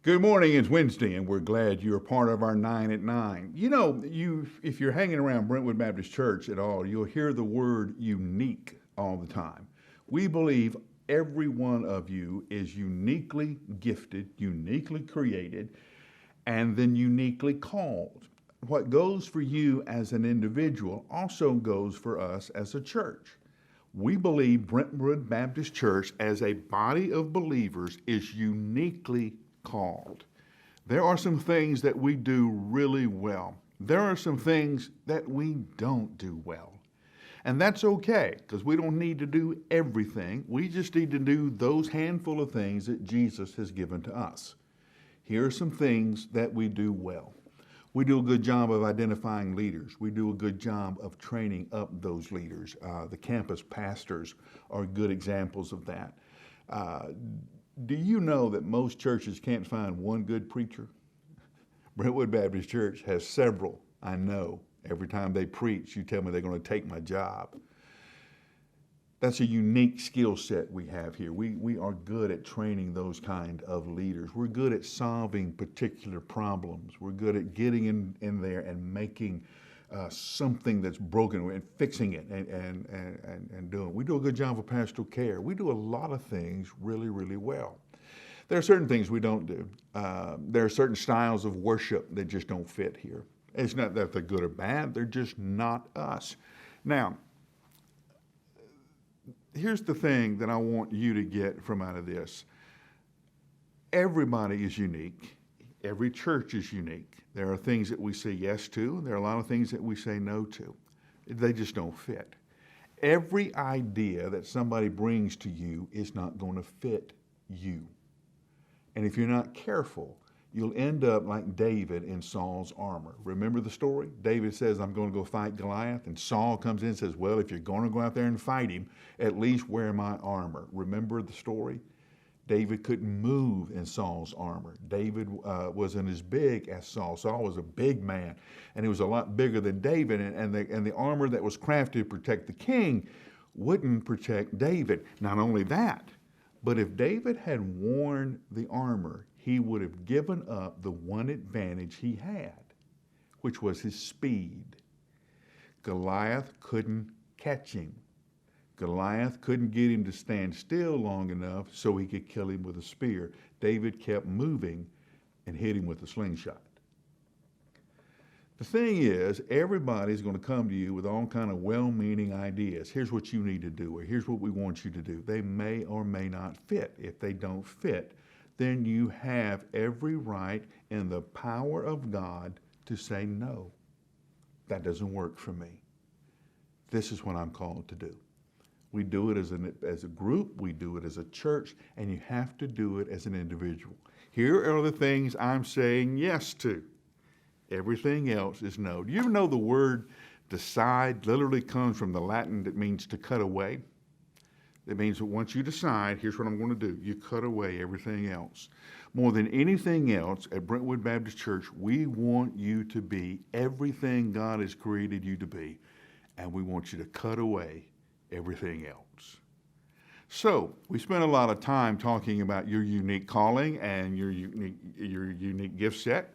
Good morning. It's Wednesday, and we're glad you're part of our 9 at 9. If you're hanging around Brentwood Baptist Church at all, you'll hear the word unique all the time. We believe every one of you is uniquely gifted, uniquely created, and then uniquely called. What goes for you as an individual also goes for us as a church. We believe Brentwood Baptist Church, as a body of believers, is uniquely called. There are some things that we do really well. There are some things that we don't do well. And that's okay, because we don't need to do everything. We just need to do those handful of things that Jesus has given to us. Here are some things that we do well. We do a good job of identifying leaders. We do a good job of training up those leaders. The campus pastors are good examples of that. Do you know that most churches can't find one good preacher? Brentwood Baptist Church has several, I know. Every time they preach, you tell me they're going to take my job. That's a unique skill set we have here. We are good at training those kind of leaders. We're good at solving particular problems. We're good at getting in there and making something that's broken and fixing it and doing. We do a good job of pastoral care. We do a lot of things really, really well. There are certain things we don't do. There are certain styles of worship that just don't fit here. It's not that they're good or bad, they're just not us. Now, here's the thing that I want you to get from out of this. Everybody is unique. Every church is unique. There are things that we say yes to, and there are a lot of things that we say no to. They just don't fit. Every idea that somebody brings to you is not going to fit you. And if you're not careful, you'll end up like David in Saul's armor. Remember the story? David says, I'm going to go fight Goliath. And Saul comes in and says, well, if you're going to go out there and fight him, at least wear my armor. Remember the story? David couldn't move in Saul's armor. David wasn't as big as Saul. Saul was a big man, and he was a lot bigger than David. And the armor that was crafted to protect the king wouldn't protect David. Not only that, but if David had worn the armor, he would have given up the one advantage he had, which was his speed. Goliath couldn't catch him. Goliath couldn't get him to stand still long enough so he could kill him with a spear. David kept moving and hit him with a slingshot. The thing is, everybody's going to come to you with all kind of well-meaning ideas. Here's what you need to do, or here's what we want you to do. They may or may not fit. If they don't fit, then you have every right in the power of God to say, no, that doesn't work for me. This is what I'm called to do. We do it as a group, we do it as a church, and you have to do it as an individual. Here are the things I'm saying yes to. Everything else is no. Do you ever know the word decide literally comes from the Latin that means to cut away? It means that once you decide, here's what I'm going to do. You cut away everything else. More than anything else, at Brentwood Baptist Church, we want you to be everything God has created you to be, and we want you to cut away everything else. So we spent a lot of time talking about your unique calling and your unique gift set.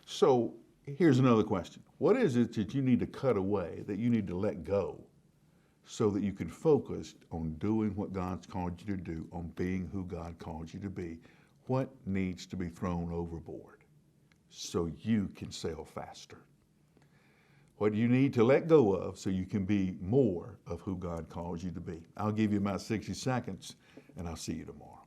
So here's another question. What is it that you need to cut away, that you need to let go, so that you can focus on doing what God's called you to do, on being who God called you to be? What needs to be thrown overboard so you can sail faster? What do you need to let go of so you can be more of who God calls you to be? I'll give you about 60 seconds, and I'll see you tomorrow.